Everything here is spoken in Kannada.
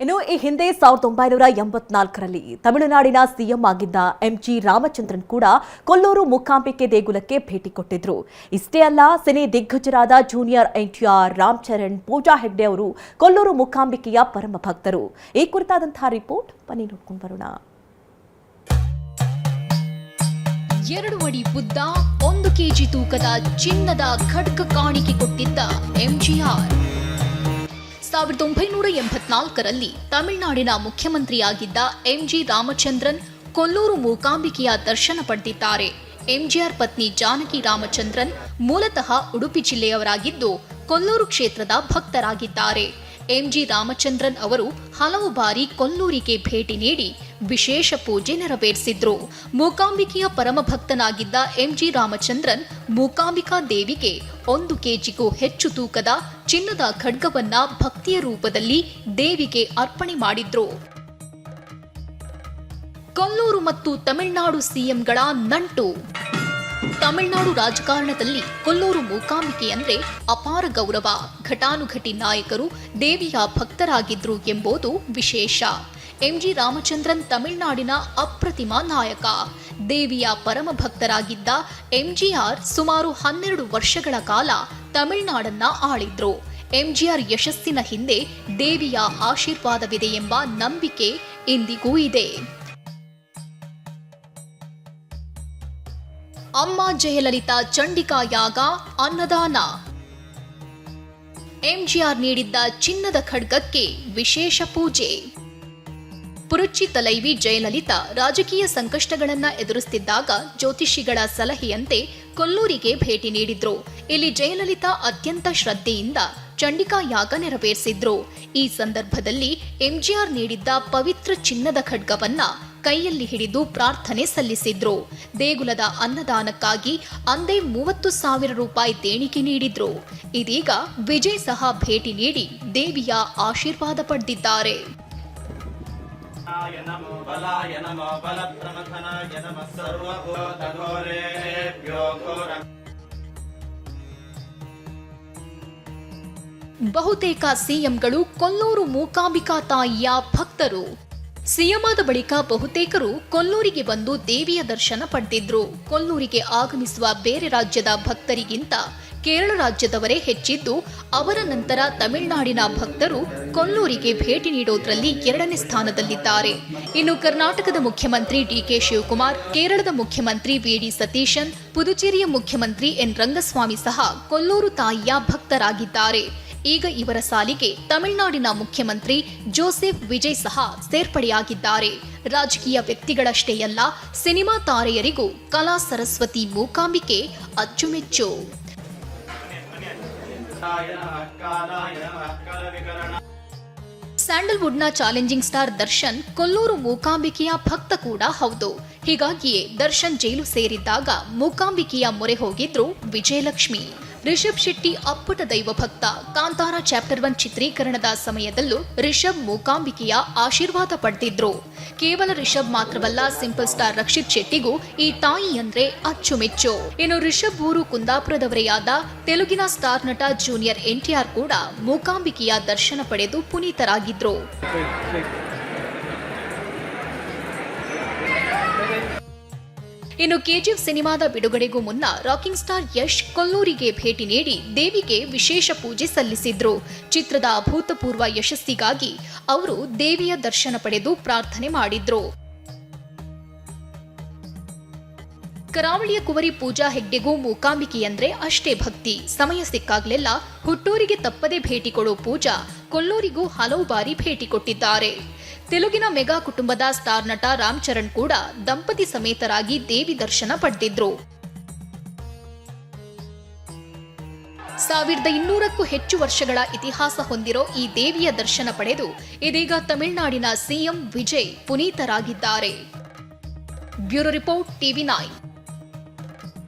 ಇನ್ನು ಈ ಹಿಂದೆ 1984ರಲ್ಲಿ ತಮಿಳುನಾಡಿನ ಸಿಎಂ ಆಗಿದ್ದ ಎಂಜಿ ರಾಮಚಂದ್ರನ್ ಕೂಡ ಕೊಲ್ಲೂರು ಮೂಕಾಂಬಿಕೆ ದೇಗುಲಕ್ಕೆ ಭೇಟಿ ಕೊಟ್ಟಿದ್ರು. ಇಷ್ಟೇ ಅಲ್ಲ, ಸಿನಿ ದಿಗ್ಗಜರಾದ ಜೂನಿಯರ್ ಎನ್ಟಿಆರ್, ರಾಮ್ ಚರಣ್, ಪೂಜಾ ಹೆಗ್ಡೆ ಅವರು ಕೊಲ್ಲೂರು ಮೂಕಾಂಬಿಕೆಯ ಪರಮ ಭಕ್ತರು. ಈ ಕುರಿತಾದಂತಹ ರಿಪೋರ್ಟ್ ಬನ್ನಿ ನೋಡ್ಕೊಂಡು ಬರೋಣ. 2 ಅಡಿ ಉದ್ದ 1 ಕೆಜಿ ತೂಕದ ಚಿನ್ನದ ಖಡ್ಗ ಕಾಣಿಕೆ ಕೊಟ್ಟಿದ್ದ ಎಂಜಿಆರ್ 1984ರಲ್ಲಿ ತಮಿಳುನಾಡಿನ ಮುಖ್ಯಮಂತ್ರಿಯಾಗಿದ್ದ ಎಂಜಿ ರಾಮಚಂದ್ರನ್ ಕೊಲ್ಲೂರು ಮೂಕಾಂಬಿಕೆಯ ದರ್ಶನ ಪಡೆದಿದ್ದಾರೆ. ಎಂಜಿಆರ್ ಪತ್ನಿ ಜಾನಕಿ ರಾಮಚಂದ್ರನ್ ಮೂಲತಃ ಉಡುಪಿ ಜಿಲ್ಲೆಯವರಾಗಿದ್ದು ಕೊಲ್ಲೂರು ಕ್ಷೇತ್ರದ ಭಕ್ತರಾಗಿದ್ದಾರೆ. ಎಂಜಿ ರಾಮಚಂದ್ರನ್ ಅವರು ಹಲವು ಬಾರಿ ಕೊಲ್ಲೂರಿಗೆ ಭೇಟಿ ನೀಡಿ ವಿಶೇಷ ಪೂಜೆ ನೆರವೇರಿಸಿದ್ರು. ಮೂಕಾಂಬಿಕೆಯ ಪರಮ ಭಕ್ತನಾಗಿದ್ದ ಎಂಜಿ ರಾಮಚಂದ್ರನ್ ಮೂಕಾಂಬಿಕಾ ದೇವಿಗೆ 1 ಕೆಜಿಗೂ ಹೆಚ್ಚು ತೂಕದ ಚಿನ್ನದ ಖಡ್ಗವನ್ನ ಭಕ್ತಿಯ ರೂಪದಲ್ಲಿ ದೇವಿಗೆ ಅರ್ಪಣೆ ಮಾಡಿದ್ರು. ಕೊಲ್ಲೂರು ಮತ್ತು ತಮಿಳುನಾಡು ಸಿಎಂಗಳ ನಂಟು. ತಮಿಳುನಾಡು ರಾಜಕಾರಣದಲ್ಲಿ ಕೊಲ್ಲೂರು ಮೂಕಾಂಬಿಕೆ ಅಂದ್ರೆ ಅಪಾರ ಗೌರವ. ಘಟಾನುಘಟಿ ನಾಯಕರು ದೇವಿಯ ಭಕ್ತರಾಗಿದ್ರು ಎಂಬುದು ವಿಶೇಷ. ಎಂಜಿ ರಾಮಚಂದ್ರನ್ ತಮಿಳುನಾಡಿನ ಅಪ್ರತಿಮ ನಾಯಕ. ದೇವಿಯ ಪರಮ ಭಕ್ತರಾಗಿದ್ದ ಎಂಜಿಆರ್ ಸುಮಾರು 12 ವರ್ಷಗಳ ಕಾಲ ತಮಿಳುನಾಡನ್ನ ಆಳಿದ್ರು. ಎಂಜಿಆರ್ ಯಶಸ್ಸಿನ ಹಿಂದೆ ದೇವಿಯ ಆಶೀರ್ವಾದವಿದೆ ಎಂಬ ನಂಬಿಕೆ ಇಂದಿಗೂ ಇದೆ. ಅಮ್ಮ ಜಯಲಲಿತಾ ಚಂಡಿಕಾ ಯಾಗ, ಅನ್ನದಾನ. ಎಂಜಿಆರ್ ನೀಡಿದ್ದ ಚಿನ್ನದ ಖಡ್ಗಕ್ಕೆ ವಿಶೇಷ ಪೂಜೆ. ಪುರುಚಿ ತಲೈವಿ ಜಯಲಲಿತಾ ರಾಜಕೀಯ ಸಂಕಷ್ಟಗಳನ್ನ ಎದುರಿಸುತ್ತಿದ್ದಾಗ ಜ್ಯೋತಿಷಿಗಳ ಸಲಹೆಯಂತೆ ಕೊಲ್ಲೂರಿಗೆ ಭೇಟಿ ನೀಡಿದ್ರು. ಇಲ್ಲಿ ಜಯಲಲಿತಾ ಅತ್ಯಂತ ಶ್ರದ್ಧೆಯಿಂದ ಚಂಡಿಕಾ ಯಾಗ ನೆರವೇರಿಸಿದ್ರು. ಈ ಸಂದರ್ಭದಲ್ಲಿ ಎಂಜಿಆರ್ ನೀಡಿದ್ದ ಪವಿತ್ರ ಚಿನ್ನದ ಖಡ್ಗವನ್ನ ಕೈಯಲ್ಲಿ ಹಿಡಿದು ಪ್ರಾರ್ಥನೆ ಸಲ್ಲಿಸಿದ್ರು. ದೇಗುಲದ ಅನ್ನದಾನಕ್ಕಾಗಿ ಅಂದೇ 30,000 ರೂಪಾಯಿ ದೇಣಿಗೆ ನೀಡಿದ್ರು. ಇದೀಗ ವಿಜಯ್ ಸಹ ಭೇಟಿ ನೀಡಿ ದೇವಿಯ ಆಶೀರ್ವಾದ ಪಡೆದಿದ್ದಾರೆ. ಬಹುತೇಕ ಸಿಎಂಗಳು ಕೊಲ್ಲೂರು ಮೂಕಾಂಬಿಕಾ ತಾಯಿಯ ಭಕ್ತರು. ಸಿಎಂ ಆದ ಬಳಿಕ ಬಹುತೇಕರು ಕೊಲ್ಲೂರಿಗೆ ಬಂದು ದೇವಿಯ ದರ್ಶನ ಪಡೆದಿದ್ರು. ಕೊಲ್ಲೂರಿಗೆ ಆಗಮಿಸುವ ಬೇರೆ ರಾಜ್ಯದ ಭಕ್ತರಿಗಿಂತ ಕೇರಳ ರಾಜ್ಯದವರೇ ಹೆಚ್ಚಿದ್ದು, ಅವರ ನಂತರ ತಮಿಳುನಾಡಿನ ಭಕ್ತರು ಕೊಲ್ಲೂರಿಗೆ ಭೇಟಿ ನೀಡೋದ್ರಲ್ಲಿ 2ನೇ ಸ್ಥಾನದಲ್ಲಿದ್ದಾರೆ. ಇನ್ನು ಕರ್ನಾಟಕದ ಮುಖ್ಯಮಂತ್ರಿ ಡಿಕೆ ಶಿವಕುಮಾರ್, ಕೇರಳದ ಮುಖ್ಯಮಂತ್ರಿ ವಿಡಿ ಸತೀಶನ್, ಪುದುಚೇರಿಯ ಮುಖ್ಯಮಂತ್ರಿ ಎನ್ ರಂಗಸ್ವಾಮಿ ಸಹ ಕೊಲ್ಲೂರು ತಾಯಿಯ ಭಕ್ತರಾಗಿದ್ದಾರೆ. ಈಗ ಇವರ ಸಾಲಿಗೆ ತಮಿಳುನಾಡಿನ ಮುಖ್ಯಮಂತ್ರಿ ಜೋಸೆಫ್ ವಿಜಯ್ ಸಹ ಸೇರ್ಪಡೆಯಾಗಿದ್ದಾರೆ. ರಾಜಕೀಯ ವ್ಯಕ್ತಿಗಳಷ್ಟೇ ಅಲ್ಲ, ಸಿನಿಮಾ ತಾರೆಯರಿಗೂ ಕಲಾ ಸರಸ್ವತಿ ಮೂಕಾಂಬಿಕೆ ಅಚ್ಚುಮೆಚ್ಚು. ಸ್ಯಾಂಡಲ್ವುಡ್ನ ಚಾಲೆಂಜಿಂಗ್ ಸ್ಟಾರ್ ದರ್ಶನ್ ಕೊಲ್ಲೂರು ಮೂಕಾಂಬಿಕೆಯ ಭಕ್ತ ಕೂಡ ಹೌದು. ಹೀಗಾಗಿಯೇ ದರ್ಶನ್ ಜೈಲು ಸೇರಿದ್ದಾಗ ಮೂಕಾಂಬಿಕೆಯ ಮೊರೆ ಹೋಗಿದ್ರು ವಿಜಯಲಕ್ಷ್ಮಿ. ರಿಷಬ್ ಶೆಟ್ಟಿ ಅಪ್ಪಟ ದೈವ ಭಕ್ತ. ಕಾಂತಾರ ಚಾಪ್ಟರ್ 1 ಚಿತ್ರೀಕರಣದ ಸಮಯದಲ್ಲೂ ರಿಷಬ್ ಮೂಕಾಂಬಿಕೆಯ ಆಶೀರ್ವಾದ ಪಡೆದಿದ್ರು. ಕೇವಲ ರಿಷಬ್ ಮಾತ್ರವಲ್ಲ, ಸಿಂಪಲ್ ಸ್ಟಾರ್ ರಕ್ಷಿತ್ ಶೆಟ್ಟಿಗೂ ಈ ತಾಯಿ ಅಂದ್ರೆ ಅಚ್ಚುಮೆಚ್ಚು. ಇನ್ನು ರಿಷಬ್ ಊರು ಕುಂದಾಪುರದವರೇ ಆದ ತೆಲುಗಿನ ಸ್ಟಾರ್ ನಟ ಜೂನಿಯರ್ ಎನ್ಟಿಆರ್ ಕೂಡ ಮೂಕಾಂಬಿಕೆಯ ದರ್ಶನ ಪಡೆದು ಪುನೀತರಾಗಿದ್ರು. ಇನ್ನು ಕೆಜಿಎಫ್ ಸಿನಿಮಾದ ಬಿಡುಗಡೆಗೂ ಮುನ್ನ ರಾಕಿಂಗ್ ಸ್ಟಾರ್ ಯಶ್ ಕೊಲ್ಲೂರಿಗೆ ಭೇಟಿ ನೀಡಿ ದೇವಿಗೆ ವಿಶೇಷ ಪೂಜೆ ಸಲ್ಲಿಸಿದ್ರು. ಚಿತ್ರದ ಅಭೂತಪೂರ್ವ ಯಶಸ್ಸಿಗಾಗಿ ಅವರು ದೇವಿಯ ದರ್ಶನ ಪಡೆದು ಪ್ರಾರ್ಥನೆ ಮಾಡಿದ್ರು. ಕರಾವಳಿಯ ಕುವರಿ ಪೂಜಾ ಹೆಗ್ಡೆಗೂ ಮೂಕಾಂಬಿಕೆಯಂದ್ರೆ ಅಷ್ಟೇ ಭಕ್ತಿ. ಸಮಯ ಸಿಕ್ಕಾಗ್ಲೆಲ್ಲ ಹುಟ್ಟೂರಿಗೆ ತಪ್ಪದೇ ಭೇಟಿ ಕೊಡೋ ಪೂಜಾ ಕೊಲ್ಲೂರಿಗೂ ಹಲವು ಬಾರಿ ಭೇಟಿ ಕೊಟ್ಟಿದ್ದಾರೆ. ತೆಲುಗಿನ ಮೆಗಾ ಕುಟುಂಬದ ಸ್ಟಾರ್ ನಟ ರಾಮ್ ಚರಣ್ ಕೂಡ ದಂಪತಿ ಸಮೇತರಾಗಿ ದೇವಿ ದರ್ಶನ ಪಡೆದಿದ್ರು. 1200ಕ್ಕೂ ಹೆಚ್ಚು ವರ್ಷಗಳ ಇತಿಹಾಸ ಹೊಂದಿರೋ ಈ ದೇವಿಯ ದರ್ಶನ ಪಡೆದು ಇದೀಗ ತಮಿಳುನಾಡಿನ ಸಿಎಂ ವಿಜಯ್ ಪುನೀತರಾಗಿದ್ದಾರೆ. Bureau report, TV9.